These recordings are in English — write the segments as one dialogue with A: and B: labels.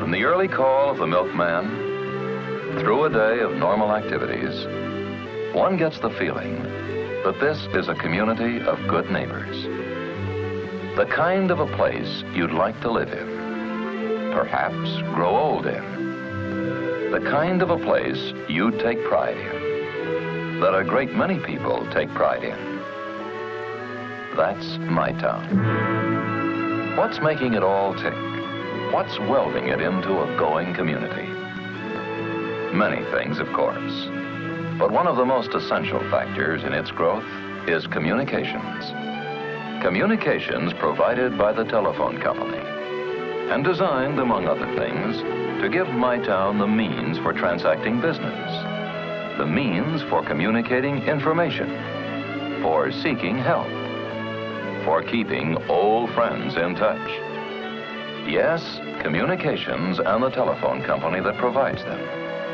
A: From the early call of the milkman through a day of normal activities, one gets the feeling that this is a community of good neighbors. The kind of a place you'd like to live in, perhaps grow old in. The kind of a place you'd take pride in, that a great many people take pride in. That's my town. What's making it all tick? What's welding it into a going community? Many things, of course. But one of the most essential factors in its growth is communications. Communications provided by the telephone company and designed, among other things, to give my town the means for transacting business, the means for communicating information, for seeking help, for keeping old friends in touch. Yes, communications and the telephone company that provides them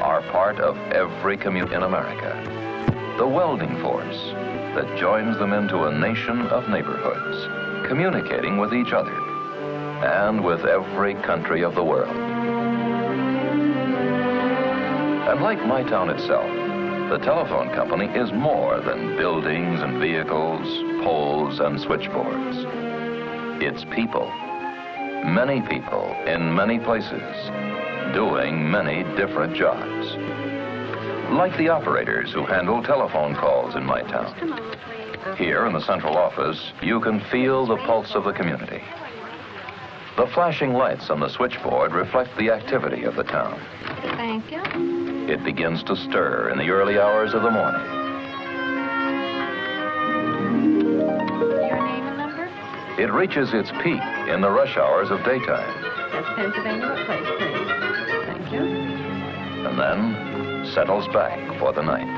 A: are part of every commute in America. The welding force that joins them into a nation of neighborhoods, communicating with each other and with every country of the world. And like my town itself, the telephone company is more than buildings and vehicles, poles and switchboards. It's people. Many people in many places, doing many different jobs. Like the operators who handle telephone calls in my town. Here in the central office, you can feel the pulse of the community. The flashing lights on the switchboard reflect the activity of the town.
B: Thank you.
A: It begins to stir in the early hours of the morning.
B: Your name and number?
A: It reaches its peak in the rush hours of daytime.
B: That's Pennsylvania. What place, please? Thank you.
A: And then settles back for the night.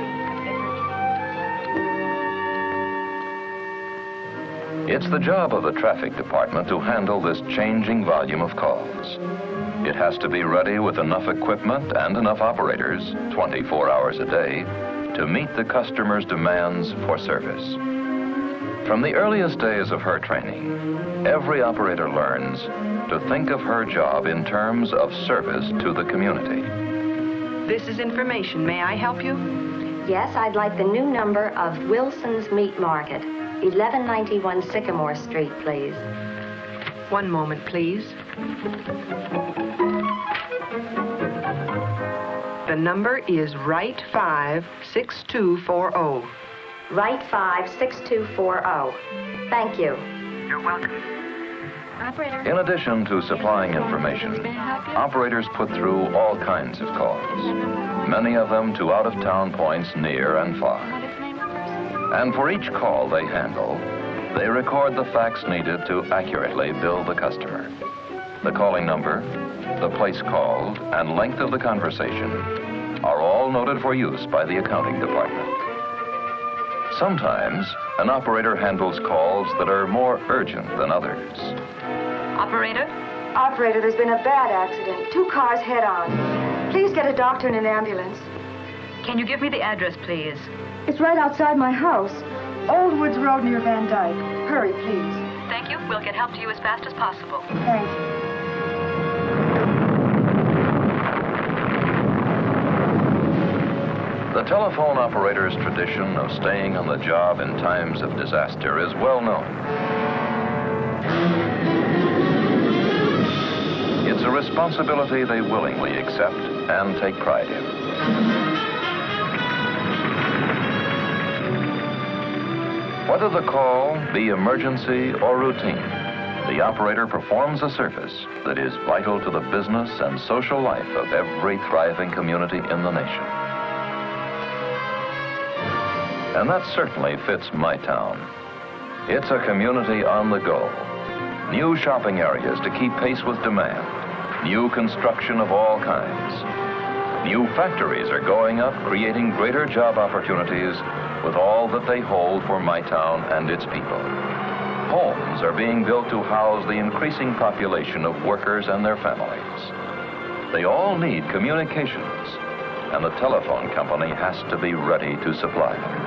A: It's the job of the traffic department to handle this changing volume of calls. It has to be ready with enough equipment and enough operators, 24 hours a day, to meet the customer's demands for service. From the earliest days of her training, every operator learns to think of her job in terms of service to the community.
C: This is information. May I help you?
D: Yes, I'd like the new number of Wilson's Meat Market, 1191 Sycamore Street, please.
C: One moment, please. The number is Right 5 6240.
D: Right 5 6240. Thank you.
C: You're welcome.
B: Operator.
A: In addition to supplying information, operators put through all kinds of calls, many of them to out-of-town points near and far. And for each call they handle, they record the facts needed to accurately bill the customer. The calling number, the place called, and length of the conversation are all noted for use by the accounting department. Sometimes, an operator handles calls that are more urgent than others.
C: Operator?
E: Operator, there's been a bad accident. 2 cars head-on. Please get a doctor and an ambulance.
C: Can you give me the address, please?
E: It's right outside my house. Old Woods Road near Van Dyke. Hurry, please.
C: Thank you. We'll get help to you as fast as possible.
E: Thank you.
A: The telephone operator's tradition of staying on the job in times of disaster is well known. It's a responsibility they willingly accept and take pride in. Whether the call be emergency or routine, the operator performs a service that is vital to the business and social life of every thriving community in the nation. And that certainly fits my town. It's a community on the go. New shopping areas to keep pace with demand. New construction of all kinds. New factories are going up, creating greater job opportunities with all that they hold for my town and its people. Homes are being built to house the increasing population of workers and their families. They all need communications, and the telephone company has to be ready to supply them.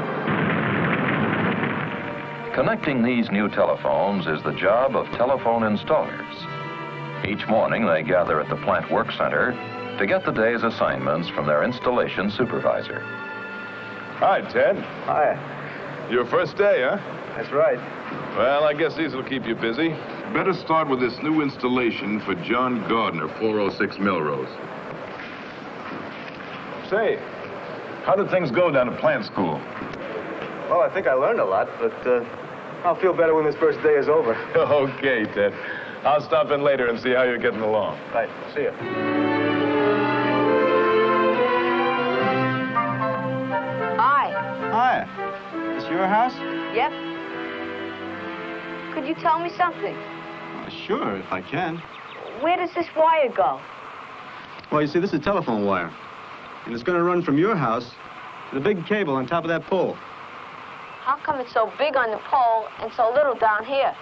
A: Connecting these new telephones is the job of telephone installers. Each morning, they gather at the plant work center to get the day's assignments from their installation supervisor.
F: Hi, Ted.
G: Hi.
F: Your first day, huh?
G: That's right.
F: Well, I guess these will keep you busy. Better start with this new installation for John Gardner, 406 Melrose. Say, how did things go down at plant school?
G: Well, I think I learned a lot, but I'll feel better when this first day is over.
F: Okay, Ted. I'll stop in later and see how you're getting along.
G: Right. See you.
E: Hi.
G: Hi. Is this your house?
E: Yep. Could you tell me something?
G: Sure, if I can.
E: Where does this wire go?
G: Well, you see, this is a telephone wire. And it's going to run from your house to the big cable on top of that pole.
E: How come it's so big on the pole and so little down here?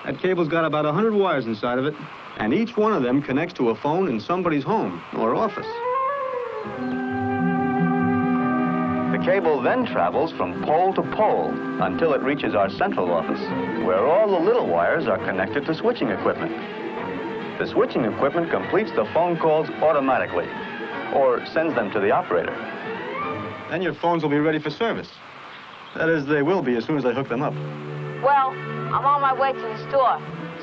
G: That cable's got about 100 wires inside of it, and each one of them connects to a phone in somebody's home or office.
H: The cable then travels from pole to pole until it reaches our central office, where all the little wires are connected to switching equipment. The switching equipment completes the phone calls automatically, or sends them to the operator.
G: Then your phones will be ready for service. That is, they will be as soon as I hook them up.
E: Well, I'm on my way to the store.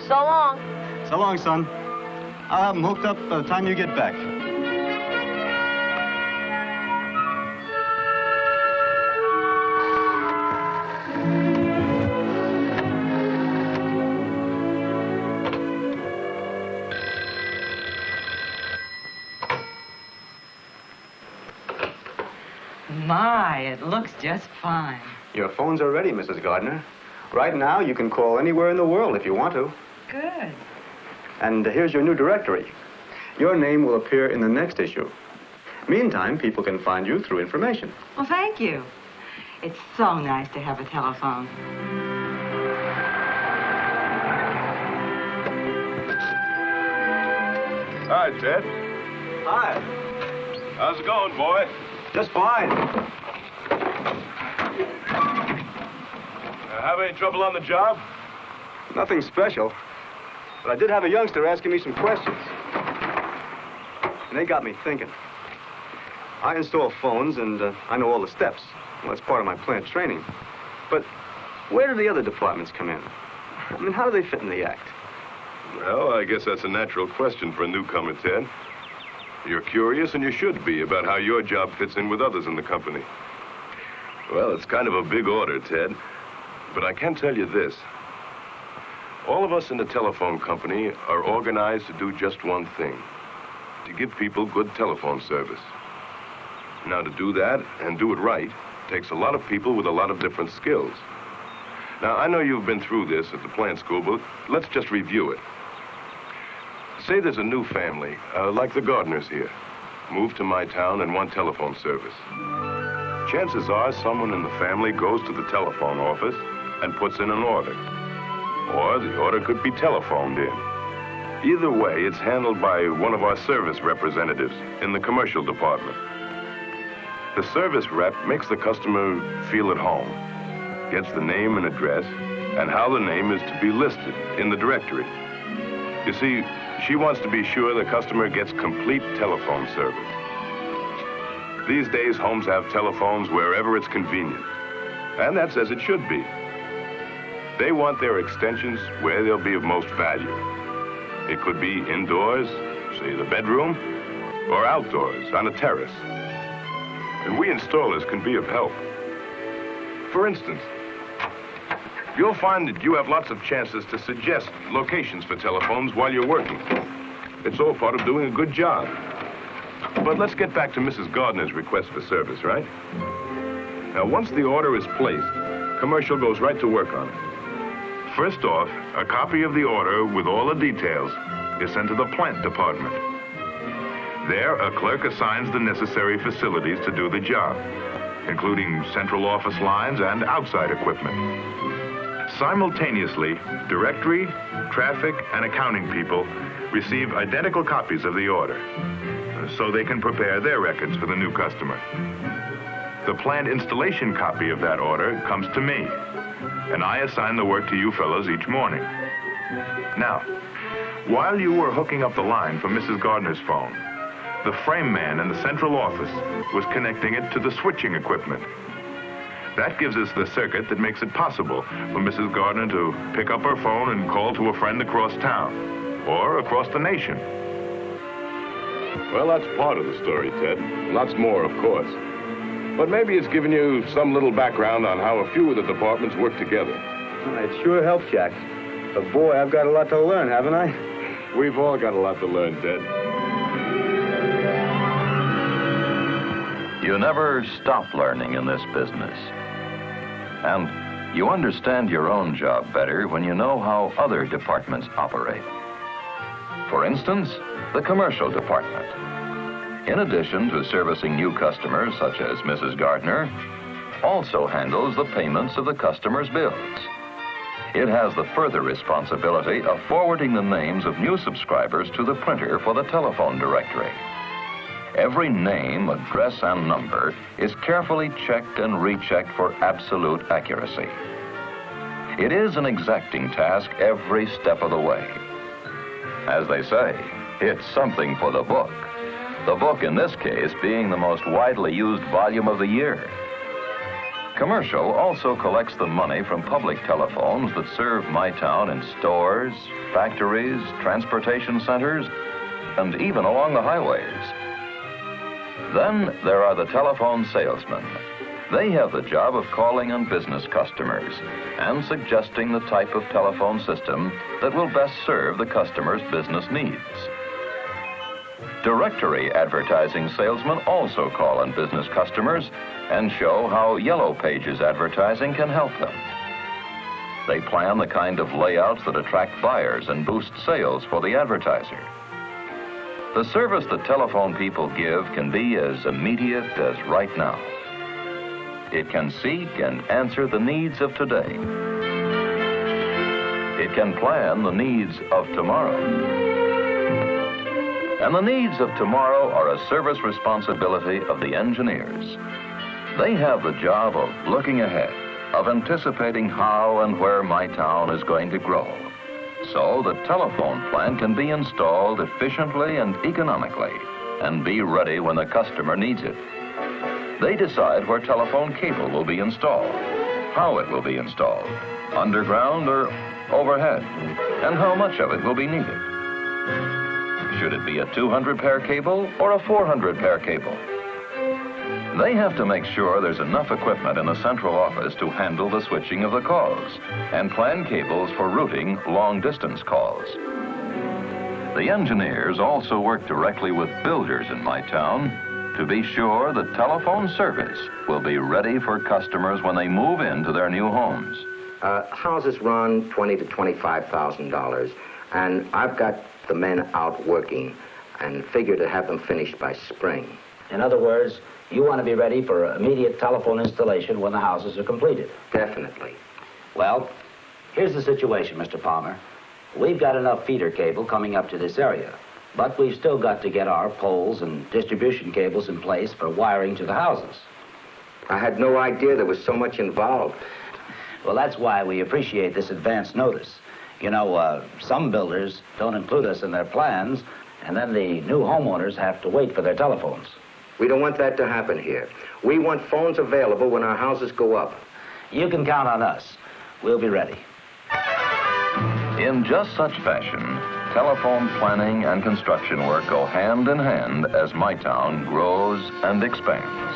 E: So long.
G: So long, son. I'll have them hooked up by the time you get back.
I: My, it looks just fine.
G: Your phones are ready, Mrs. Gardner. Right now, you can call anywhere in the world if you want to.
I: Good.
G: And here's your new directory. Your name will appear in the next issue. Meantime, people can find you through information.
I: Well, thank you. It's so nice to have a telephone.
F: Hi, Ted.
G: Hi.
F: How's it going, boy?
G: Just fine.
F: Have any trouble on the job?
G: Nothing special. But I did have a youngster asking me some questions. And they got me thinking. I install phones, and I know all the steps. Well, that's part of my plant training. But where do the other departments come in? I mean, how do they fit in the act?
F: Well, I guess that's a natural question for a newcomer, Ted. You're curious, and you should be, about how your job fits in with others in the company. Well, it's kind of a big order, Ted. But I can tell you this. All of us in the telephone company are organized to do just one thing. To give people good telephone service. Now, to do that, and do it right, takes a lot of people with a lot of different skills. Now, I know you've been through this at the plant school, but let's just review it. Say there's a new family, like the Gardners here, moved to my town and want telephone service. Chances are someone in the family goes to the telephone office and puts in an order. Or the order could be telephoned in. Either way, it's handled by one of our service representatives in the commercial department. The service rep makes the customer feel at home, gets the name and address, and how the name is to be listed in the directory. You see, she wants to be sure the customer gets complete telephone service. These days, homes have telephones wherever it's convenient. And that's as it should be. They want their extensions where they'll be of most value. It could be indoors, say the bedroom, or outdoors on a terrace. And we installers can be of help. For instance, you'll find that you have lots of chances to suggest locations for telephones while you're working. It's all part of doing a good job. But let's get back to Mrs. Gardner's request for service, right? Now, once the order is placed, commercial goes right to work on it. First off, a copy of the order with all the details is sent to the plant department. There, a clerk assigns the necessary facilities to do the job, including central office lines and outside equipment. Simultaneously, directory, traffic, and accounting people receive identical copies of the order, so they can prepare their records for the new customer. The plant installation copy of that order comes to me, and I assign the work to you fellows each morning.
J: Now, while you were hooking up the line for Mrs. Gardner's phone, the frame man in the central office was connecting it to the switching equipment. That gives us the circuit that makes it possible for Mrs. Gardner to pick up her phone and call to a friend across town or across the nation.
F: Well, that's part of the story, Ted. Lots more, of course. But maybe it's given you some little background on how a few of the departments work together.
G: It sure helps, Jack. But boy, I've got a lot to learn, haven't I?
F: We've all got a lot to learn, Ted.
A: You never stop learning in this business. And you understand your own job better when you know how other departments operate. For instance, the commercial department. In addition to servicing new customers, such as Mrs. Gardner, also handles the payments of the customers' bills. It has the further responsibility of forwarding the names of new subscribers to the printer for the telephone directory. Every name, address, and number is carefully checked and rechecked for absolute accuracy. It is an exacting task every step of the way. As they say, it's something for the book. The book, in this case, being the most widely used volume of the year. Commercial also collects the money from public telephones that serve my town in stores, factories, transportation centers, and even along the highways. Then there are the telephone salesmen. They have the job of calling on business customers and suggesting the type of telephone system that will best serve the customer's business needs. Directory advertising salesmen also call on business customers and show how Yellow Pages advertising can help them. They plan the kind of layouts that attract buyers and boost sales for the advertiser. The service that telephone people give can be as immediate as right now. It can seek and answer the needs of today. It can plan the needs of tomorrow. And the needs of tomorrow are a service responsibility of the engineers. They have the job of looking ahead, of anticipating how and where my town is going to grow, so the telephone plant can be installed efficiently and economically and be ready when the customer needs it. They decide where telephone cable will be installed, how it will be installed, underground or overhead, and how much of it will be needed. Should it be a 200-pair cable or a 400-pair cable? They have to make sure there's enough equipment in the central office to handle the switching of the calls and plan cables for routing long-distance calls. The engineers also work directly with builders in my town to be sure the telephone service will be ready for customers when they move into their new homes.
K: Houses run $20,000 to $25,000, and I've got the men out working and figure to have them finished by spring.
L: In other words, you want to be ready for immediate telephone installation when the houses are completed.
K: Definitely.
L: Well, here's the situation, Mr. Palmer. We've got enough feeder cable coming up to this area, but we've still got to get our poles and distribution cables in place for wiring to the houses.
K: I had no idea there was so much involved.
L: Well, that's why we appreciate this advance notice. You know, some builders don't include us in their plans, and then the new homeowners have to wait for their telephones.
K: We don't want that to happen here. We want phones available when our houses go up.
L: You can count on us. We'll be ready.
A: In just such fashion, telephone planning and construction work go hand in hand as my town grows and expands.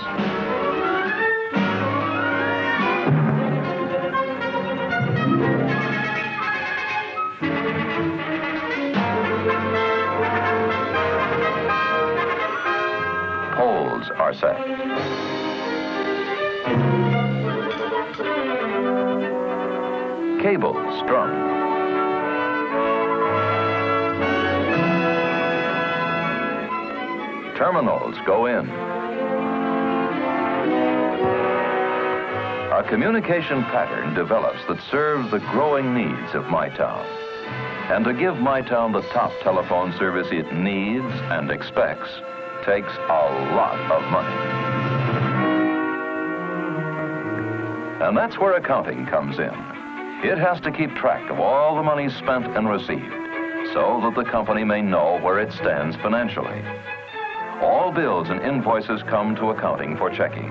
A: Poles are set. Cables strung. Terminals go in. A communication pattern develops that serves the growing needs of my town. And to give my town the top telephone service it needs and expects takes a lot of money. And that's where accounting comes in. It has to keep track of all the money spent and received so that the company may know where it stands financially. All bills and invoices come to accounting for checking,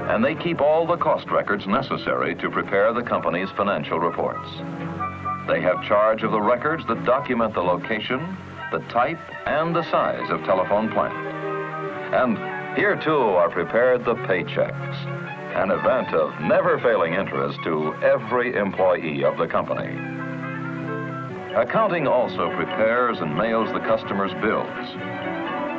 A: and they keep all the cost records necessary to prepare the company's financial reports. They have charge of the records that document the location, the type, and the size of telephone plant. And here, too, are prepared the paychecks, an event of never-failing interest to every employee of the company. Accounting also prepares and mails the customer's bills.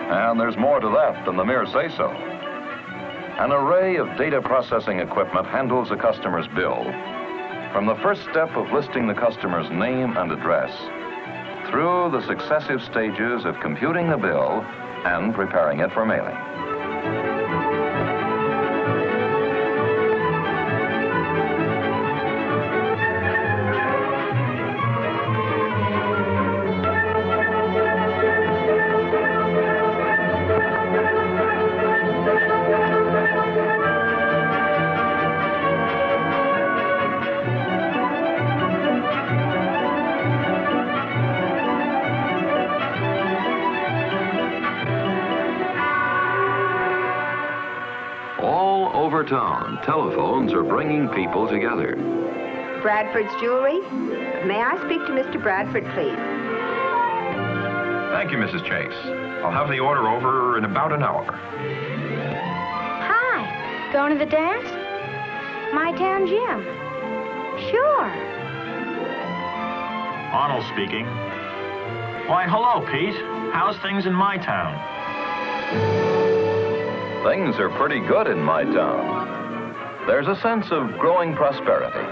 A: And there's more to that than the mere say-so. An array of data processing equipment handles a customer's bill from the first step of listing the customer's name and address through the successive stages of computing the bill and preparing it for mailing. Town, telephones are bringing people together.
E: Bradford's Jewelry? May I speak to Mr. Bradford, please?
J: Thank you, Mrs. Chase. I'll have the order over in about an hour.
B: Hi. Going to the dance? My town gym. Sure.
M: Arnold speaking. Why, hello, Pete. How's things in my town?
A: Things are pretty good in my town. There's a sense of growing prosperity,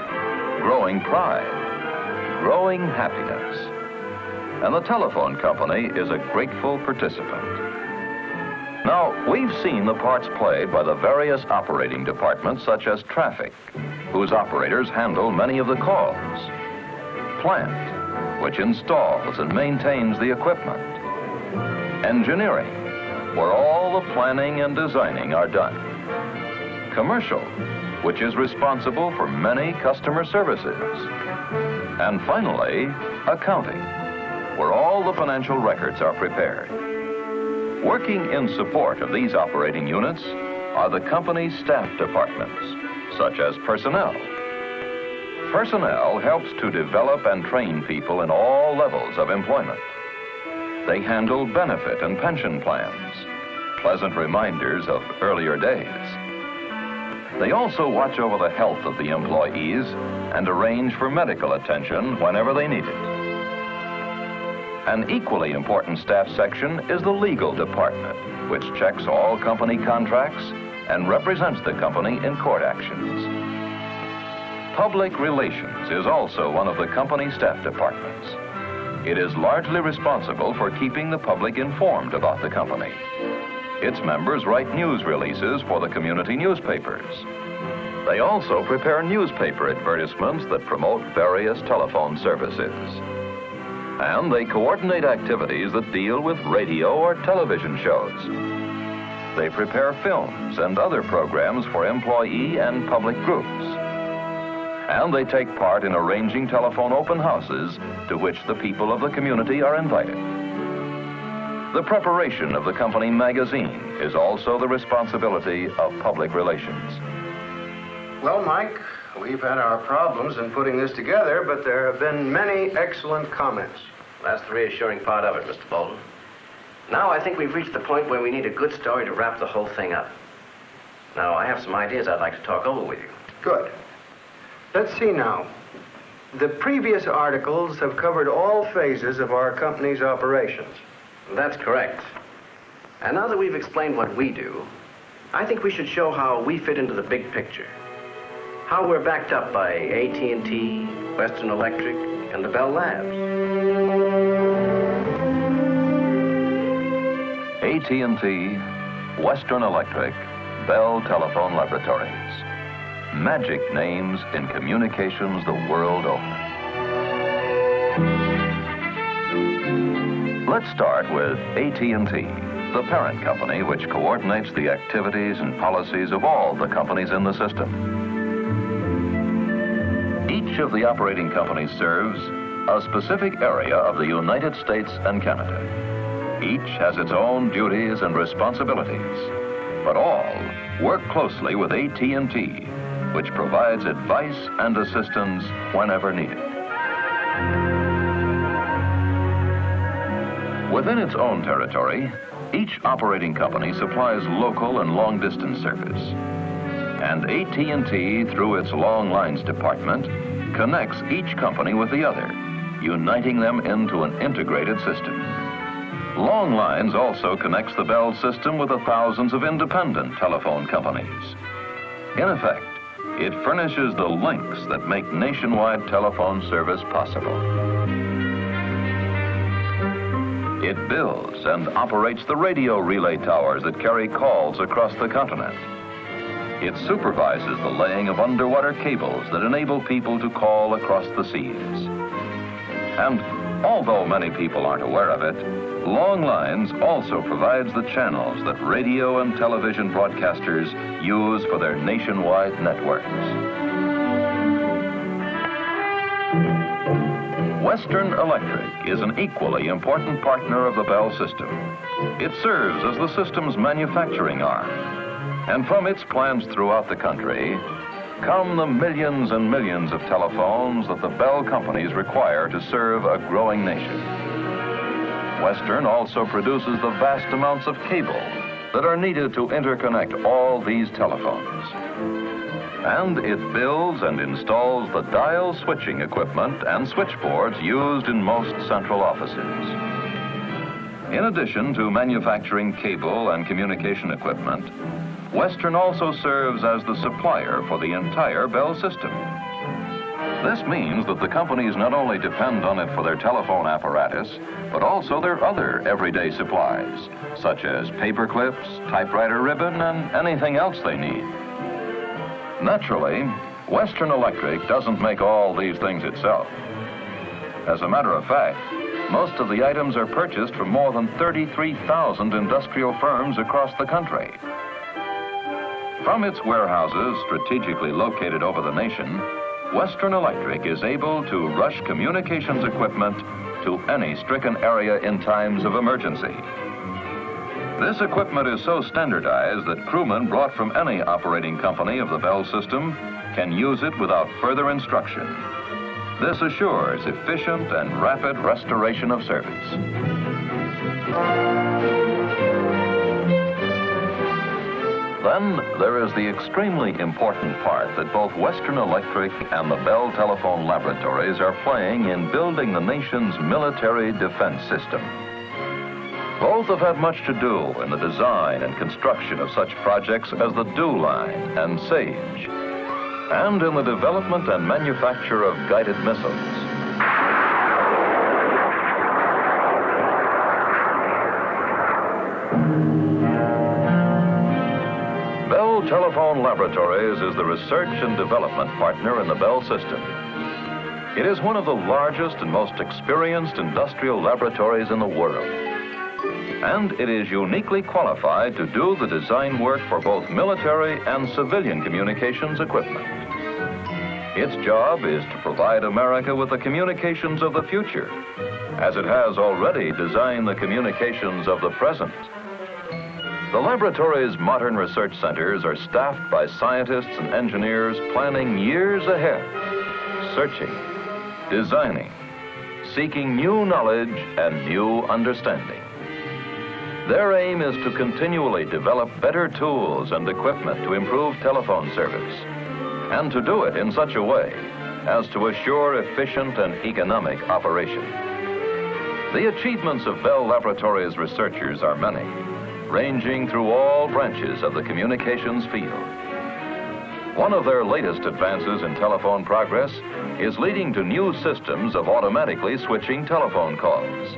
A: growing pride, growing happiness. And the telephone company is a grateful participant. Now, we've seen the parts played by the various operating departments, such as traffic, whose operators handle many of the calls. Plant, which installs and maintains the equipment. Engineering, where all the planning and designing are done. Commercial, which is responsible for many customer services. And finally, accounting, where all the financial records are prepared. Working in support of these operating units are the company's staff departments, such as personnel. Personnel helps to develop and train people in all levels of employment. They handle benefit and pension plans, pleasant reminders of earlier days. They also watch over the health of the employees and arrange for medical attention whenever they need it. An equally important staff section is the legal department, which checks all company contracts and represents the company in court actions. Public relations is also one of the company staff departments. It is largely responsible for keeping the public informed about the company. Its members write news releases for the community newspapers. They also prepare newspaper advertisements that promote various telephone services. And they coordinate activities that deal with radio or television shows. They prepare films and other programs for employee and public groups. And they take part in arranging telephone open houses to which the people of the community are invited. The preparation of the company magazine is also the responsibility of public relations.
N: Well, Mike, we've had our problems in putting this together, but there have been many excellent comments.
O: That's the reassuring part of it, Mr. Bolton. Now I think we've reached the point where we need a good story to wrap the whole thing up. Now, I have some ideas I'd like to talk over with you.
N: Good. Let's see now. The previous articles have covered all phases of our company's operations.
O: That's correct. And now that we've explained what we do, I think we should show how we fit into the big picture. How we're backed up by AT&T, Western Electric, and the Bell Labs.
A: AT&T, Western Electric, Bell Telephone Laboratories. Magic names in communications the world over. Let's start with AT&T, the parent company which coordinates the activities and policies of all the companies in the system. Each of the operating companies serves a specific area of the United States and Canada. Each has its own duties and responsibilities, but all work closely with AT&T, which provides advice and assistance whenever needed. Within its own territory, each operating company supplies local and long-distance service. And AT&T, through its Long Lines department, connects each company with the other, uniting them into an integrated system. Long Lines also connects the Bell system with the thousands of independent telephone companies. In effect, it furnishes the links that make nationwide telephone service possible. It builds and operates the radio relay towers that carry calls across the continent. It supervises the laying of underwater cables that enable people to call across the seas. And although many people aren't aware of it, Long Lines also provides the channels that radio and television broadcasters use for their nationwide networks. Western Electric is an equally important partner of the Bell system. It serves as the system's manufacturing arm. And from its plants throughout the country come the millions and millions of telephones that the Bell companies require to serve a growing nation. Western also produces the vast amounts of cable that are needed to interconnect all these telephones. And it builds and installs the dial switching equipment and switchboards used in most central offices. In addition to manufacturing cable and communication equipment, Western also serves as the supplier for the entire Bell system. This means that the companies not only depend on it for their telephone apparatus, but also their other everyday supplies, such as paper clips, typewriter ribbon, and anything else they need. Naturally, Western Electric doesn't make all these things itself. As a matter of fact, most of the items are purchased from more than 33,000 industrial firms across the country. From its warehouses strategically located over the nation, Western Electric is able to rush communications equipment to any stricken area in times of emergency. This equipment is so standardized that crewmen brought from any operating company of the Bell system can use it without further instruction. This assures efficient and rapid restoration of service. Then there is the extremely important part that both Western Electric and the Bell Telephone Laboratories are playing in building the nation's military defense system. Both have had much to do in the design and construction of such projects as the DEW Line and SAGE, and in the development and manufacture of guided missiles. Bell Telephone Laboratories is the research and development partner in the Bell system. It is one of the largest and most experienced industrial laboratories in the world. And it is uniquely qualified to do the design work for both military and civilian communications equipment. Its job is to provide America with the communications of the future, as it has already designed the communications of the present. The laboratory's modern research centers are staffed by scientists and engineers planning years ahead, searching, designing, seeking new knowledge and new understanding. Their aim is to continually develop better tools and equipment to improve telephone service, and to do it in such a way as to assure efficient and economic operation. The achievements of Bell Laboratories researchers are many, ranging through all branches of the communications field. One of their latest advances in telephone progress is leading to new systems of automatically switching telephone calls.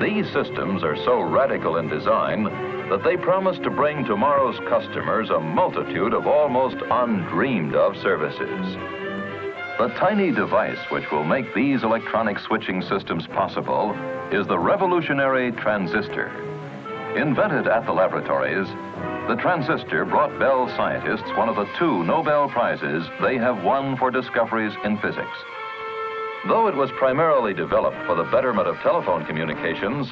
A: These systems are so radical in design that they promise to bring tomorrow's customers a multitude of almost undreamed of services. The tiny device which will make these electronic switching systems possible is the revolutionary transistor. Invented at the laboratories, the transistor brought Bell scientists one of the 2 Nobel Prizes they have won for discoveries in physics. Though it was primarily developed for the betterment of telephone communications,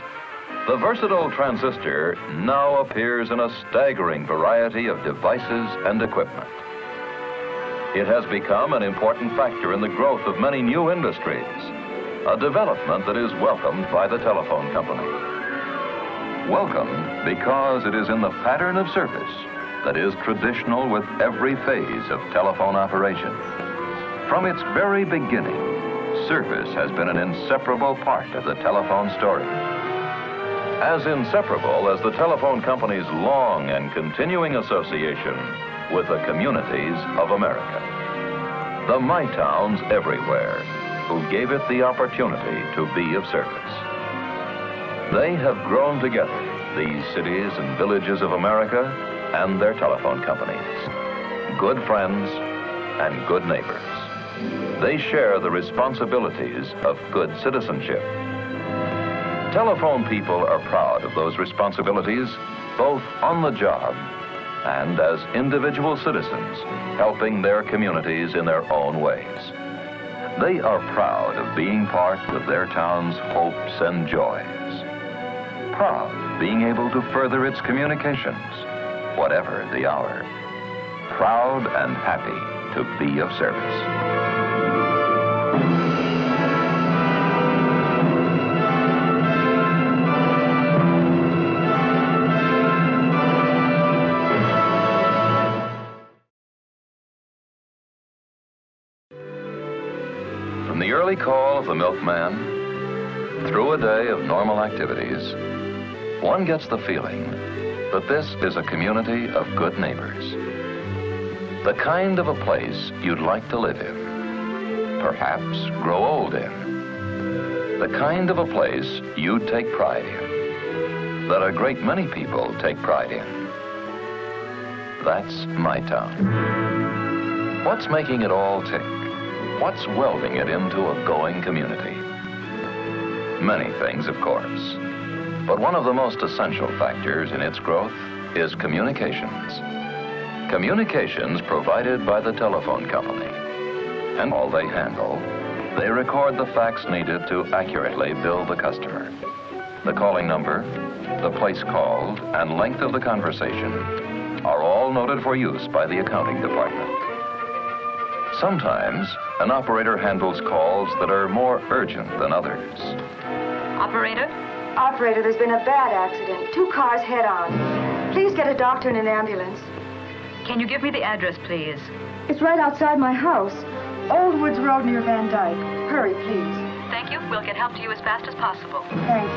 A: the versatile transistor now appears in a staggering variety of devices and equipment. It has become an important factor in the growth of many new industries, a development that is welcomed by the telephone company. Welcomed because it is in the pattern of service that is traditional with every phase of telephone operation. From its very beginning, service has been an inseparable part of the telephone story. As inseparable as the telephone company's long and continuing association with the communities of America. The My Towns everywhere who gave it the opportunity to be of service. They have grown together, these cities and villages of America and their telephone companies. Good friends and good neighbors. They share the responsibilities of good citizenship. Telephone people are proud of those responsibilities, both on the job and as individual citizens, helping their communities in their own ways. They are proud of being part of their town's hopes and joys. Proud of being able to further its communications, whatever the hour. Proud and happy to be of service. From the early call of the milkman, through a day of normal activities, one gets the feeling that this is a community of good neighbors. The kind of a place you'd like to live in, perhaps grow old in. The kind of a place you'd take pride in, that a great many people take pride in. That's my town. What's making it all tick? What's welding it into a going community? Many things, of course. But one of the most essential factors in its growth is communications. Communications provided by the telephone company. And all they handle, they record the facts needed to accurately bill the customer. The calling number, the place called, and length of the conversation are all noted for use by the accounting department. Sometimes, an operator handles calls that are more urgent than others.
C: Operator?
E: Operator, there's been a bad accident. 2 cars head-on. Please get a doctor and an ambulance.
C: Can you give me the address, please?
E: It's right outside my house. Old Woods Road near Van Dyke. Hurry, please.
C: Thank you. We'll get help to you as fast as possible.
E: Thanks.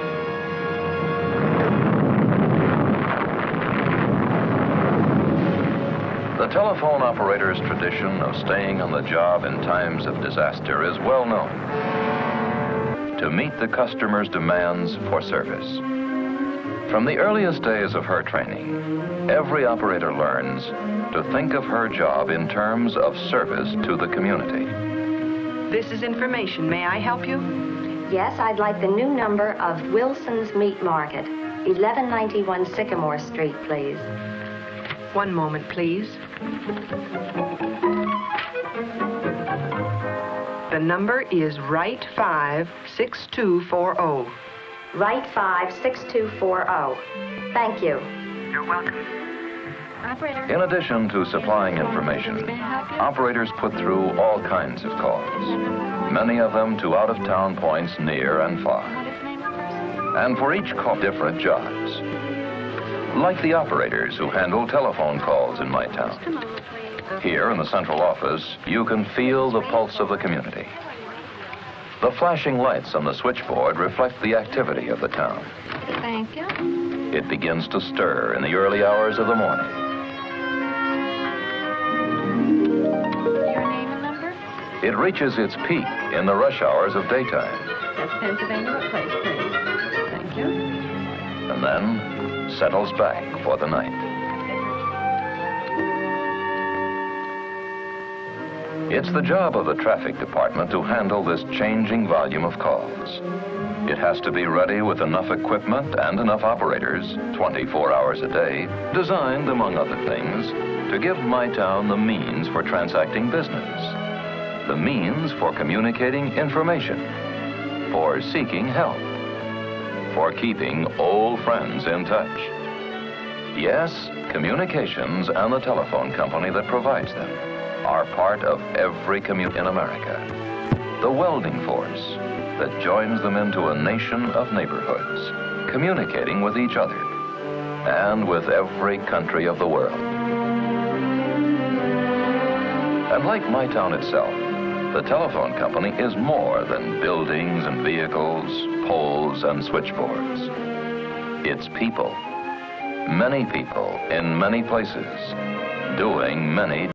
A: The telephone operator's tradition of staying on the job in times of disaster is well known. To meet the customer's demands for service. From the earliest days of her training, every operator learns to think of her job in terms of service to the community.
P: This is information. May I help you?
D: Yes, I'd like the new number of Wilson's Meat Market, 1191 Sycamore Street, please.
P: One moment, please. The number is Right 5 6240.
D: Right 5 6240. Thank you.
P: You're welcome.
B: Operator.
A: In addition to supplying information, operators put through all kinds of calls, many of them to out-of-town points near and far. And for each call, different jobs. Like the operators who handle telephone calls in my town. Here in the central office, you can feel the pulse of the community. The flashing lights on the switchboard reflect the activity of the town.
B: Thank you.
A: It begins to stir in the early hours of the morning.
B: Your name and number?
A: It reaches its peak in the rush hours of daytime.
B: That's Pennsylvania. What place, please? Thank you.
A: And then settles back for the night. It's the job of the traffic department to handle this changing volume of calls. It has to be ready with enough equipment and enough operators, 24 hours a day, designed, among other things, to give my town the means for transacting business, the means for communicating information, for seeking help, for keeping old friends in touch. Yes, communications and the telephone company that provides them are part of every commute in America. The welding force that joins them into a nation of neighborhoods, communicating with each other and with every country of the world. And like my town itself, the telephone company is more than buildings and vehicles, poles and switchboards. It's people, many people in many places, doing many